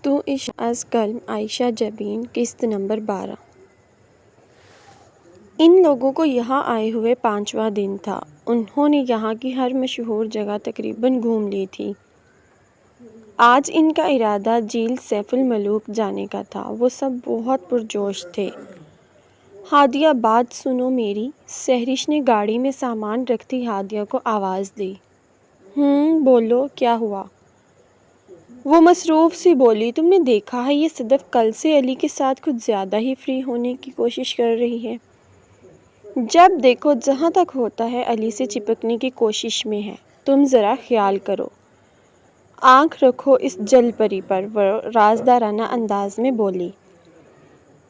تو عشق از قلم عائشہ جبین قسط نمبر 12۔ ان لوگوں کو یہاں آئے ہوئے 5واں دن تھا۔ انہوں نے یہاں کی ہر مشہور جگہ تقریباً گھوم لی تھی۔ آج ان کا ارادہ جھیل سیف الملوک جانے کا تھا۔ وہ سب بہت پرجوش تھے۔ ہادیہ بات سنو میری، سہرش نے گاڑی میں سامان رکھتی ہادیہ کو آواز دی۔ بولو کیا ہوا؟ وہ مصروف سی بولی، تم نے دیکھا ہے یہ صدف کل سے علی کے ساتھ کچھ زیادہ ہی فری ہونے کی کوشش کر رہی ہے۔ جب دیکھو جہاں تک ہوتا ہے علی سے چپکنے کی کوشش میں ہے۔ تم ذرا خیال کرو، آنکھ رکھو اس جل پری پر، وہ رازدارانہ انداز میں بولی۔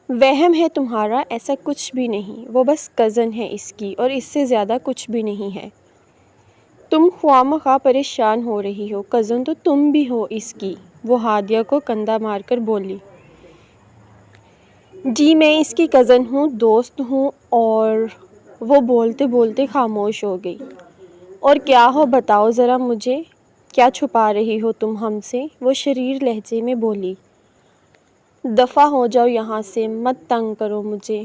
وہم ہے تمہارا، ایسا کچھ بھی نہیں، وہ بس کزن ہے اس کی اور اس سے زیادہ کچھ بھی نہیں ہے۔ تم خواہ مخواہ پریشان ہو رہی ہو، کزن تو تم بھی ہو اس کی، وہ ہادیہ کو کندھا مار کر بولی۔ جی میں اس کی کزن ہوں، دوست ہوں، اور وہ بولتے بولتے خاموش ہو گئی۔ اور کیا ہو بتاؤ ذرا مجھے، کیا چھپا رہی ہو تم ہم سے؟ وہ شریر لہجے میں بولی۔ دفع ہو جاؤ یہاں سے، مت تنگ کرو مجھے۔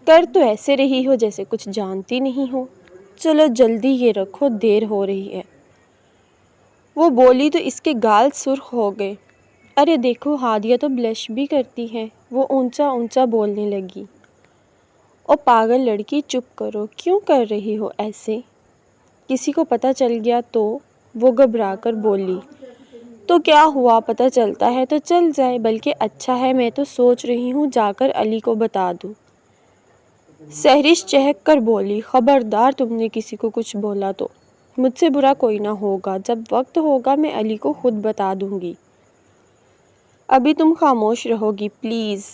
کر تو ایسے رہی ہو جیسے کچھ جانتی نہیں ہو۔ چلو جلدی یہ رکھو، دیر ہو رہی ہے۔ وہ بولی تو اس کے گال سرخ ہو گئے۔ ارے دیکھو ہادیہ تو بلش بھی کرتی ہے، وہ اونچا اونچا بولنے لگی۔ او پاگل لڑکی، چپ کرو، کیوں کر رہی ہو ایسے؟ کسی کو پتہ چل گیا تو؟ وہ گھبرا کر بولی۔ تو کیا ہوا، پتہ چلتا ہے تو چل جائے، بلکہ اچھا ہے، میں تو سوچ رہی ہوں جا کر علی کو بتا دوں۔ سہرش چہک کر بولی، خبردار تم نے کسی کو کچھ بولا تو مجھ سے برا کوئی نہ ہوگا، جب وقت ہوگا میں علی کو خود بتا دوں گی۔ ابھی تم خاموش رہو گی پلیز۔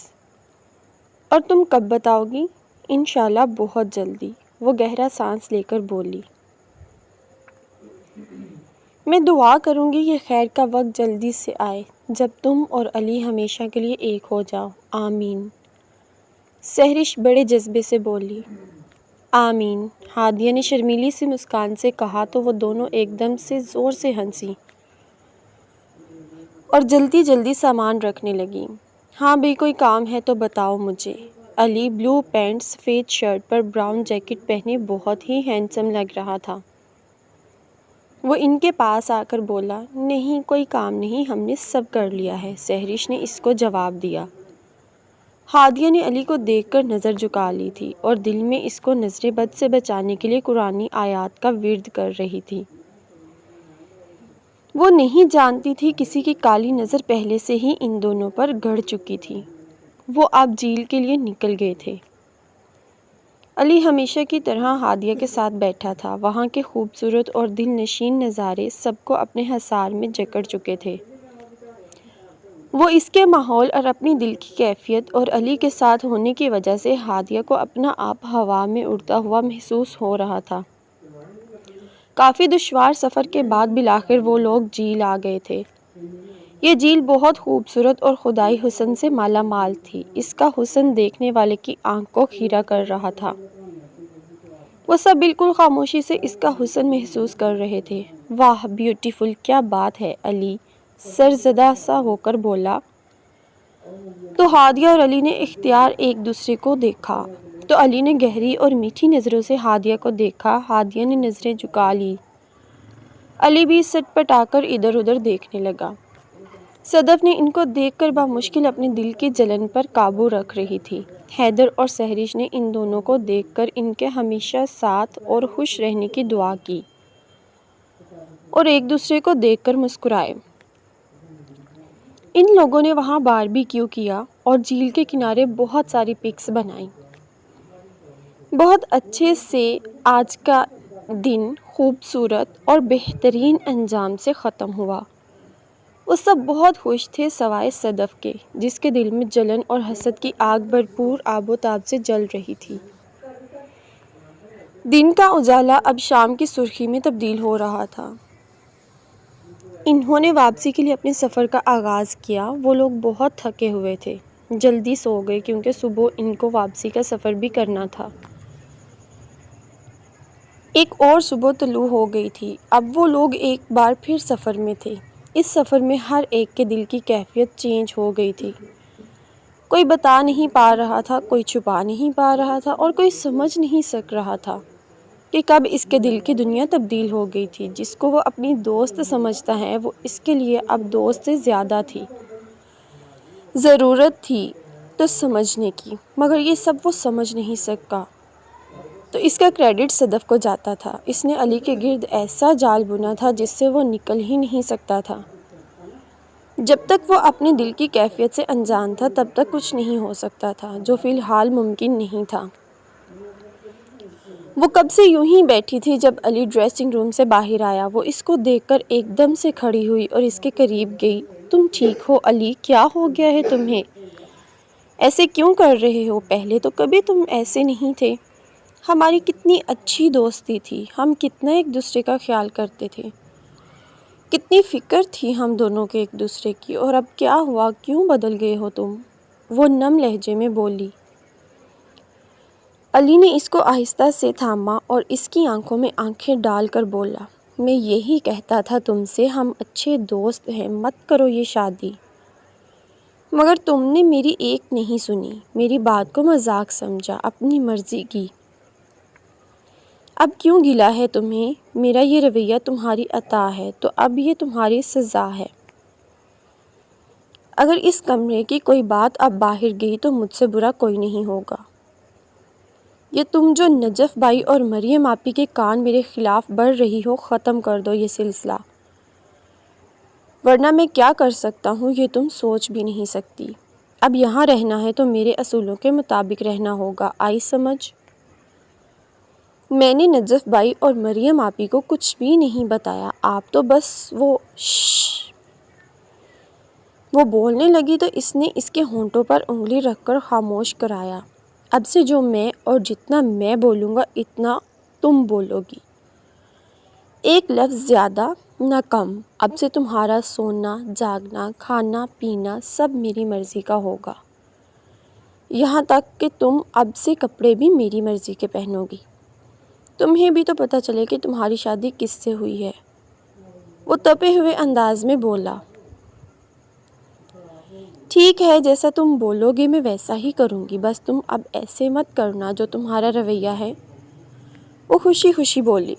اور تم کب بتاؤ گی؟ انشاءاللہ بہت جلدی، وہ گہرا سانس لے کر بولی۔ میں دعا کروں گی یہ خیر کا وقت جلدی سے آئے، جب تم اور علی ہمیشہ کے لیے ایک ہو جاؤ، آمین۔ سہرش بڑے جذبے سے بولی۔ آمین، ہادیہ نے شرمیلی سی مسکان سے کہا تو وہ دونوں ایک دم سے زور سے ہنسی اور جلدی جلدی سامان رکھنے لگیں۔ ہاں بھی کوئی کام ہے تو بتاؤ مجھے۔ علی بلو پینٹ سفید شرٹ پر براؤن جیکٹ پہنے بہت ہی ہینڈسم لگ رہا تھا۔ وہ ان کے پاس آ کر بولا، نہیں کوئی کام نہیں، ہم نے سب کر لیا ہے، سہرش نے اس کو جواب دیا۔ ہادیہ نے علی کو دیکھ کر نظر جھکا لی تھی اور دل میں اس کو نظر بد سے بچانے کے لیے قرآنی آیات کا ورد کر رہی تھی۔ وہ نہیں جانتی تھی کسی کی کالی نظر پہلے سے ہی ان دونوں پر گڑ چکی تھی۔ وہ اب جھیل کے لیے نکل گئے تھے۔ علی ہمیشہ کی طرح ہادیہ کے ساتھ بیٹھا تھا۔ وہاں کے خوبصورت اور دل نشین نظارے سب کو اپنے حصار میں جکڑ چکے تھے۔ وہ اس کے ماحول اور اپنی دل کی کیفیت اور علی کے ساتھ ہونے کی وجہ سے ہادیہ کو اپنا آپ ہوا میں اڑتا ہوا محسوس ہو رہا تھا۔ کافی دشوار سفر کے بعد بالآخر وہ لوگ جھیل آ گئے تھے۔ یہ جھیل بہت خوبصورت اور خدائی حسن سے مالا مال تھی۔ اس کا حسن دیکھنے والے کی آنکھ کو خیرہ کر رہا تھا۔ وہ سب بالکل خاموشی سے اس کا حسن محسوس کر رہے تھے۔ واہ بیوٹیفل، کیا بات ہے، علی سرزدہ سا ہو کر بولا۔ تو ہادیہ اور علی نے اختیار ایک دوسرے کو دیکھا تو علی نے گہری اور میٹھی نظروں سے ہادیہ کو دیکھا۔ ہادیہ نے نظریں جھکا لی۔ علی بھی سٹ پٹا کر ادھر ادھر دیکھنے لگا۔ صدف نے ان کو دیکھ کر بامشکل اپنے دل کی جلن پر قابو رکھ رہی تھی۔ حیدر اور سہرش نے ان دونوں کو دیکھ کر ان کے ہمیشہ ساتھ اور خوش رہنے کی دعا کی اور ایک دوسرے کو دیکھ کر مسکرائے۔ ان لوگوں نے وہاں باربیکیو کیا اور جھیل کے کنارے بہت ساری پکس بنائیں۔ بہت اچھے سے آج کا دن خوبصورت اور بہترین انجام سے ختم ہوا۔ وہ سب بہت خوش تھے سوائے صدف کے، جس کے دل میں جلن اور حسد کی آگ بھرپور آب و تاب سے جل رہی تھی۔ دن کا اجالا اب شام کی سرخی میں تبدیل ہو رہا تھا۔ انہوں نے واپسی کے لیے اپنے سفر کا آغاز کیا۔ وہ لوگ بہت تھکے ہوئے تھے، جلدی سو گئے کیونکہ صبح ان کو واپسی کا سفر بھی کرنا تھا۔ ایک اور صبح طلوع ہو گئی تھی۔ اب وہ لوگ ایک بار پھر سفر میں تھے۔ اس سفر میں ہر ایک کے دل کی کیفیت چینج ہو گئی تھی۔ کوئی بتا نہیں پا رہا تھا، کوئی چھپا نہیں پا رہا تھا اور کوئی سمجھ نہیں سک رہا تھا کہ کب اس کے دل کی دنیا تبدیل ہو گئی تھی۔ جس کو وہ اپنی دوست سمجھتا ہے وہ اس کے لیے اب دوست سے زیادہ تھی۔ ضرورت تھی تو سمجھنے کی، مگر یہ سب وہ سمجھ نہیں سکا تو اس کا کریڈٹ صدف کو جاتا تھا۔ اس نے علی کے گرد ایسا جال بنا تھا جس سے وہ نکل ہی نہیں سکتا تھا۔ جب تک وہ اپنے دل کی کیفیت سے انجان تھا تب تک کچھ نہیں ہو سکتا تھا، جو فی الحال ممکن نہیں تھا۔ وہ کب سے یوں ہی بیٹھی تھی جب علی ڈریسنگ روم سے باہر آیا۔ وہ اس کو دیکھ کر ایک دم سے کھڑی ہوئی اور اس کے قریب گئی۔ تم ٹھیک ہو علی؟ کیا ہو گیا ہے تمہیں؟ ایسے کیوں کر رہے ہو؟ پہلے تو کبھی تم ایسے نہیں تھے۔ ہماری کتنی اچھی دوستی تھی، ہم کتنا ایک دوسرے کا خیال کرتے تھے، کتنی فکر تھی ہم دونوں کے ایک دوسرے کی، اور اب کیا ہوا؟ کیوں بدل گئے ہو تم؟ وہ نم لہجے میں بولی۔ علی نے اس کو آہستہ سے تھاما اور اس کی آنکھوں میں آنکھیں ڈال کر بولا، میں یہی کہتا تھا تم سے، ہم اچھے دوست ہیں، مت کرو یہ شادی۔ مگر تم نے میری ایک نہیں سنی، میری بات کو مذاق سمجھا، اپنی مرضی کی۔ اب کیوں گلا ہے تمہیں؟ میرا یہ رویہ تمہاری عطا ہے تو اب یہ تمہاری سزا ہے۔ اگر اس کمرے کی کوئی بات اب باہر گئی تو مجھ سے برا کوئی نہیں ہوگا۔ یہ تم جو نجف بھائی اور مریم آپی کے کان میرے خلاف بڑھ رہی ہو، ختم کر دو یہ سلسلہ، ورنہ میں کیا کر سکتا ہوں یہ تم سوچ بھی نہیں سکتی۔ اب یہاں رہنا ہے تو میرے اصولوں کے مطابق رہنا ہوگا، آئی سمجھ؟ میں نے نجف بھائی اور مریم آپی کو کچھ بھی نہیں بتایا، آپ تو بس وہ بولنے لگی تو اس نے اس کے ہونٹوں پر انگلی رکھ کر خاموش کرایا۔ اب سے جو میں اور جتنا میں بولوں گا اتنا تم بولو گی، ایک لفظ زیادہ نہ کم۔ اب سے تمہارا سونا، جاگنا، کھانا پینا سب میری مرضی کا ہوگا، یہاں تک کہ تم اب سے کپڑے بھی میری مرضی کے پہنو گی۔ تمہیں بھی تو پتہ چلے کہ تمہاری شادی کس سے ہوئی ہے۔ وہ تپے ہوئے انداز میں بولا۔ ٹھیک ہے، جیسا تم بولو گے میں ویسا ہی کروں گی، بس تم اب ایسے مت کرنا جو تمہارا رویہ ہے۔ وہ خوشی خوشی بولی۔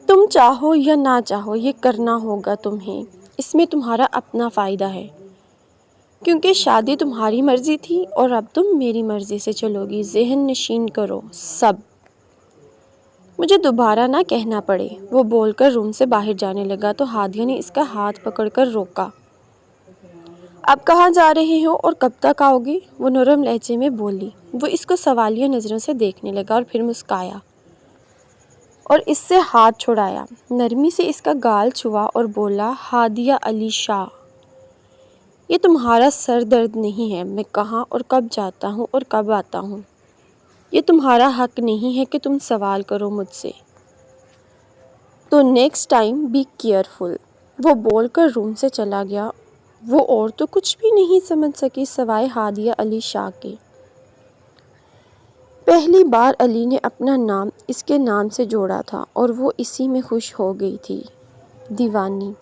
تم چاہو یا نہ چاہو یہ کرنا ہوگا تمہیں، اس میں تمہارا اپنا فائدہ ہے، کیونکہ شادی تمہاری مرضی تھی اور اب تم میری مرضی سے چلو گی۔ ذہن نشین کرو سب، مجھے دوبارہ نہ کہنا پڑے۔ وہ بول کر روم سے باہر جانے لگا تو ہادیہ نے اس کا ہاتھ پکڑ کر روکا۔ اب کہاں جا رہے ہو اور کب تک آؤ گے؟ وہ نرم لہجے میں بولی۔ وہ اس کو سوالیہ نظروں سے دیکھنے لگا اور پھر مسکرایا اور اس سے ہاتھ چھڑایا، نرمی سے اس کا گال چھوا اور بولا، ہادیہ علی شاہ، یہ تمہارا سر درد نہیں ہے میں کہاں اور کب جاتا ہوں اور کب آتا ہوں۔ یہ تمہارا حق نہیں ہے کہ تم سوال کرو مجھ سے، تو نیکسٹ ٹائم بی کیئرفل۔ وہ بول کر روم سے چلا گیا۔ وہ اور تو کچھ بھی نہیں سمجھ سکی سوائے ہادیہ علی شاہ کے۔ پہلی بار علی نے اپنا نام اس کے نام سے جوڑا تھا اور وہ اسی میں خوش ہو گئی تھی، دیوانی۔